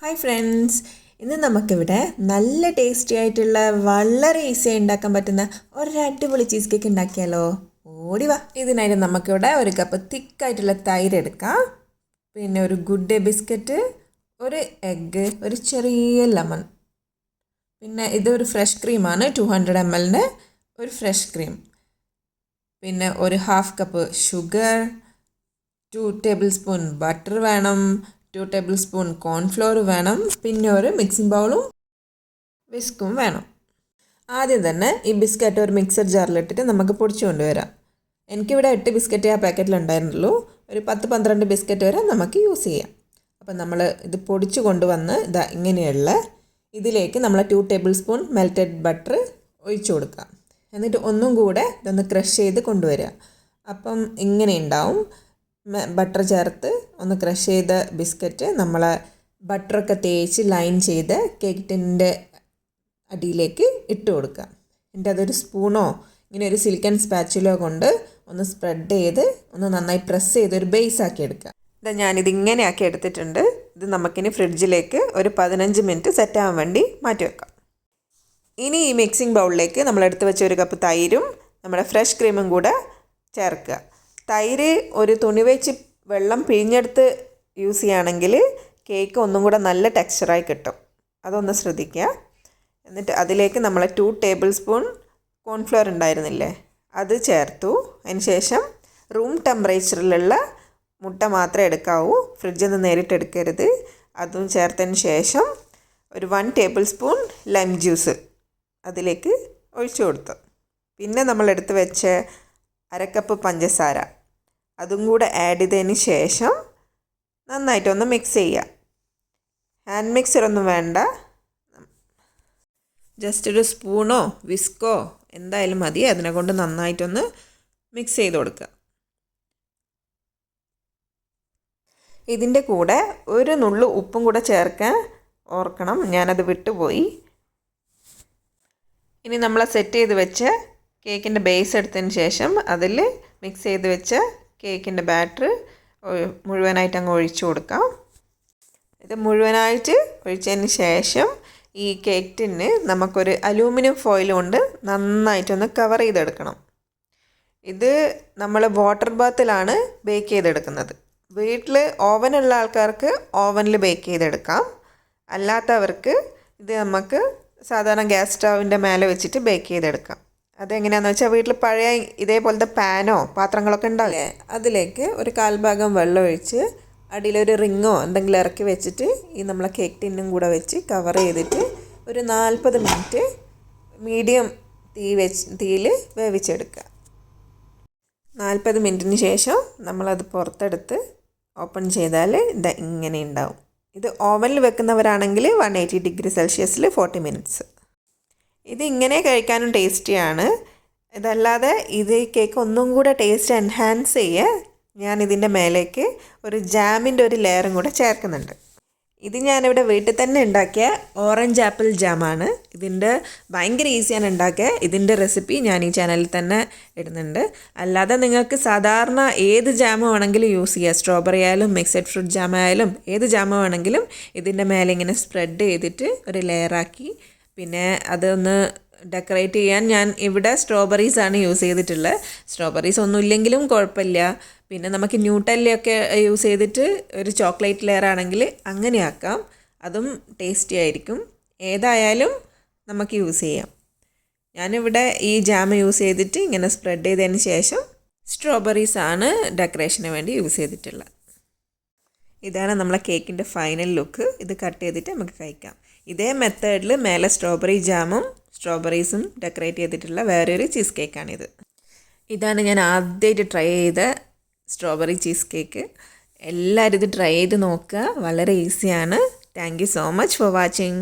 Hi friends, ഇന്ന് നമുക്കിവിടെ നല്ല ടേസ്റ്റി ആയിട്ടുള്ള വളരെ ഈസിയായി ഉണ്ടാക്കാൻ പറ്റുന്ന ഒരു അടിപൊളി ചീസ് കേക്ക് ഉണ്ടാക്കിയാലോ. ഓടി വാ. ഇതിനായിട്ട് നമുക്കിവിടെ ഒരു കപ്പ് തിക്കായിട്ടുള്ള തൈര് എടുക്കാം, പിന്നെ ഒരു ഗുഡ് ഡേ ബിസ്ക്കറ്റ്, ഒരു എഗ്ഗ്, ഒരു ചെറിയ ലെമൺ, പിന്നെ ഇതൊരു ഫ്രഷ് ക്രീമാണ് 200 ml ഒരു ഫ്രഷ് ക്രീം, പിന്നെ ഒരു half cup sugar, 2 table spoon butter വേണം, 2 ടേബിൾ സ്പൂൺ കോൺഫ്ലോർ വേണം, പിന്നെ ഒരു മിക്സിംഗ് ബൗളും വിസ്കും വേണം. ആദ്യം തന്നെ ഈ ബിസ്ക്കറ്റ് ഒരു മിക്സർ ജാറിലിട്ടിട്ട് നമുക്ക് പൊടിച്ചു കൊണ്ടുവരാം. എനിക്കിവിടെ 8 ബിസ്ക്കറ്റ് ആ പാക്കറ്റിലുണ്ടായിരുന്നുള്ളൂ. ഒരു 10-12 ബിസ്ക്കറ്റ് വരെ നമുക്ക് യൂസ് ചെയ്യാം. അപ്പം നമ്മൾ ഇത് പൊടിച്ചു കൊണ്ടുവന്ന് ഇതാ ഇങ്ങനെയുള്ള ഇതിലേക്ക് നമ്മൾ 2 ടേബിൾ സ്പൂൺ മെൽറ്റഡ് ബട്ടർ ഒഴിച്ചു കൊടുക്കാം. എന്നിട്ട് ഒന്നും കൂടെ ഇതൊന്ന് ക്രഷ് ചെയ്ത് കൊണ്ടുവരിക. അപ്പം ഇങ്ങനെ ഉണ്ടാവും. ബട്ടർ ചേർത്ത് ഒന്ന് ക്രഷ് ചെയ്ത ബിസ്ക്കറ്റ് നമ്മൾ ബട്ടറൊക്കെ തേച്ച് ലൈൻ ചെയ്ത് കേക്ക് ടിന്നിൻ്റെ അടിയിലേക്ക് ഇട്ട് കൊടുക്കുക. എന്നിട്ട് അതൊരു സ്പൂണോ ഇങ്ങനെ ഒരു സിലിക്കൺ സ്പാച്ചുലോ കൊണ്ട് ഒന്ന് സ്പ്രെഡ് ചെയ്ത് ഒന്ന് നന്നായി പ്രസ് ചെയ്ത് ഒരു ബേസ് ആക്കി എടുക്കുക. ഇതാ ഞാനിതിങ്ങനെ ആക്കി എടുത്തിട്ടുണ്ട്. ഇത് നമുക്കിനി ഫ്രിഡ്ജിലേക്ക് ഒരു 15 മിനിറ്റ് സെറ്റാകാൻ വേണ്ടി മാറ്റി വെക്കാം. ഇനി ഈ മിക്സിംഗ് ബൗളിലേക്ക് നമ്മൾ എടുത്ത് വെച്ച ഒരു കപ്പ് തൈരും നമ്മുടെ ഫ്രഷ് ക്രീമും കൂടെ ചേർക്കുക. തൈര് ഒരു തുണി വെച്ച് വെള്ളം പിഴിഞ്ഞെടുത്ത് യൂസ് ചെയ്യുകയാണെങ്കിൽ കേക്ക് ഒന്നും കൂടെ നല്ല ടെക്സ്ചറായി കിട്ടും. അതൊന്ന് ശ്രദ്ധിക്കുക. എന്നിട്ട് അതിലേക്ക് നമ്മൾ 2 ടേബിൾ സ്പൂൺ കോൺഫ്ലവർ ഉണ്ടായിരുന്നില്ലേ, അത് ചേർത്തു. അതിന് ശേഷം റൂം ടെമ്പറേച്ചറിലുള്ള മുട്ട മാത്രമേ എടുക്കാവൂ, ഫ്രിഡ്ജിൽ നിന്ന് നേരിട്ട് എടുക്കരുത്. അതും ചേർത്തതിന് ശേഷം ഒരു 1 ടേബിൾ സ്പൂൺ ലൈം ജ്യൂസ് അതിലേക്ക് ഒഴിച്ചു കൊടുത്തു. പിന്നെ നമ്മൾ എടുത്ത് വെച്ച അരക്കപ്പ് പഞ്ചസാര അതും കൂടെ ആഡ് ചെയ്തതിന് ശേഷം നന്നായിട്ടൊന്ന് മിക്സ് ചെയ്യുക. ഹാൻഡ് മിക്സറൊന്നും വേണ്ട, ജസ്റ്റ് ഒരു സ്പൂണോ വിസ്കോ എന്തായാലും മതി. അതിനെ കൊണ്ട് നന്നായിട്ടൊന്ന് മിക്സ് ചെയ്ത് കൊടുക്കുക. ഇതിൻ്റെ കൂടെ ഒരു നുള്ളു ഉപ്പും കൂടെ ചേർക്കാൻ ഓർക്കണം, ഞാനത് വിട്ടുപോയി. ഇനി നമ്മൾ സെറ്റ് ചെയ്ത് വെച്ച കേക്കിൻ്റെ ബേസ് എടുത്തതിന് ശേഷം അതിൽ മിക്സ് ചെയ്ത് വെച്ച കേക്കിൻ്റെ ബാറ്റർ മുഴുവനായിട്ട് അങ്ങ് ഒഴിച്ചു കൊടുക്കാം. ഇത് മുഴുവനായിട്ട് ഒഴിച്ചതിന് ശേഷം ഈ കേക്ക് ടിന്ന് നമുക്കൊരു അലൂമിനിയം ഫോയിൽ കൊണ്ട് നന്നായിട്ടൊന്ന് കവർ ചെയ്തെടുക്കണം. ഇത് നമ്മൾ വാട്ടർ ബാത്തിലാണ് ബേക്ക് ചെയ്തെടുക്കുന്നത്. വീട്ടിൽ ഓവനുള്ള ആൾക്കാർക്ക് ഓവനിൽ ബേക്ക് ചെയ്തെടുക്കാം. അല്ലാത്തവർക്ക് ഇത് നമുക്ക് സാധാരണ ഗ്യാസ് സ്റ്റൗവിൻ്റെ മേലെ വെച്ചിട്ട് ബേക്ക് ചെയ്തെടുക്കാം. അതെങ്ങനെയാണെന്ന് വെച്ചാൽ വീട്ടിൽ പഴയ ഇതേപോലത്തെ പാനോ പാത്രങ്ങളൊക്കെ ഉണ്ടാവില്ലേ, അതിലേക്ക് ഒരു 1/4 ഭാഗം വെള്ളം ഒഴിച്ച് അടിയിലൊരു റിങ്ങോ എന്തെങ്കിലും ഇറക്കി വെച്ചിട്ട് ഈ നമ്മളെ കേക്ക് ടിന്നും കൂടെ വെച്ച് കവർ ചെയ്തിട്ട് ഒരു 40 മിനിറ്റ് മീഡിയം തീയിൽ വേവിച്ചെടുക്കുക. 40 മിനിറ്റിന് ശേഷം നമ്മളത് പുറത്തെടുത്ത് ഓപ്പൺ ചെയ്താൽ ഇത് ഇങ്ങനെ ഉണ്ടാവും. ഇത് ഓവനിൽ വെക്കുന്നവരാണെങ്കിൽ 180 ഡിഗ്രി സെൽഷ്യസിൽ 40 മിനിറ്റ്സ്. ഇത് ഇങ്ങനെ കഴിക്കാനും ടേസ്റ്റിയാണ്. ഇതല്ലാതെ ഇത് കേക്ക് ഒന്നും കൂടെ ടേസ്റ്റ് എൻഹാൻസ് ചെയ്യുക, ഞാൻ ഇതിൻ്റെ മേലേക്ക് ഒരു ജാമിൻ്റെ ഒരു ലെയറും കൂടെ ചേർക്കുന്നുണ്ട്. ഇത് ഞാനിവിടെ വീട്ടിൽ തന്നെ ഉണ്ടാക്കിയ ഓറഞ്ച് ആപ്പിൾ ജാമാണ്. ഇതിൻ്റെ ഭയങ്കര ഈസിയാണ് ഉണ്ടാക്കുക. ഇതിൻ്റെ റെസിപ്പി ഞാൻ ഈ ചാനലിൽ തന്നെ ഇടുന്നുണ്ട്. അല്ലാതെ നിങ്ങൾക്ക് സാധാരണ ഏത് ജാം വേണമെങ്കിലും യൂസ് ചെയ്യുക. സ്ട്രോബെറി ആയാലും മിക്സഡ് ഫ്രൂട്ട് ജാം ആയാലും ഏത് ജാം വേണമെങ്കിലും ഇതിൻ്റെ മേലെ ഇങ്ങനെ സ്പ്രെഡ് ചെയ്തിട്ട് ഒരു ലെയറാക്കി, പിന്നെ അതൊന്ന് ഡെക്കറേറ്റ് ചെയ്യാൻ ഞാൻ ഇവിടെ സ്ട്രോബെറീസാണ് യൂസ് ചെയ്തിട്ടുള്ളത്. സ്ട്രോബെറീസ് ഒന്നും ഇല്ലെങ്കിലും കുഴപ്പമില്ല. പിന്നെ നമുക്ക് ന്യൂട്ടെല്ലയൊക്കെ യൂസ് ചെയ്തിട്ട് ഒരു ചോക്ലേറ്റ് ലെയർ ആണെങ്കിൽ അങ്ങനെ ആക്കാം, അതും ടേസ്റ്റി ആയിരിക്കും. ഏതായാലും നമുക്ക് യൂസ് ചെയ്യാം. ഞാനിവിടെ ഈ ജാം യൂസ് ചെയ്തിട്ട് ഇങ്ങനെ സ്പ്രെഡ് ചെയ്തതിന് ശേഷം സ്ട്രോബെറീസാണ് ഡെക്കറേഷന് വേണ്ടി യൂസ് ചെയ്തിട്ടുള്ളത്. ഇതാണ് നമ്മളെ കേക്കിൻ്റെ ഫൈനൽ ലുക്ക്. ഇത് കട്ട് ചെയ്തിട്ട് നമുക്ക് കഴിക്കാം. ഇതേ മെത്തേഡിൽ മേലെ സ്ട്രോബെറി ജാമും സ്ട്രോബെറീസും ഡെക്കറേറ്റ് ചെയ്തിട്ടുള്ള വേറൊരു ചീസ് കേക്കാണിത്. ഇതാണ് ഞാൻ ആദ്യമായിട്ട് ട്രൈ ചെയ്ത സ്ട്രോബെറി ചീസ് കേക്ക്. എല്ലാവരും ഇത് ട്രൈ ചെയ്ത് നോക്കുക, വളരെ ഈസിയാണ്. Thank you so much for watching.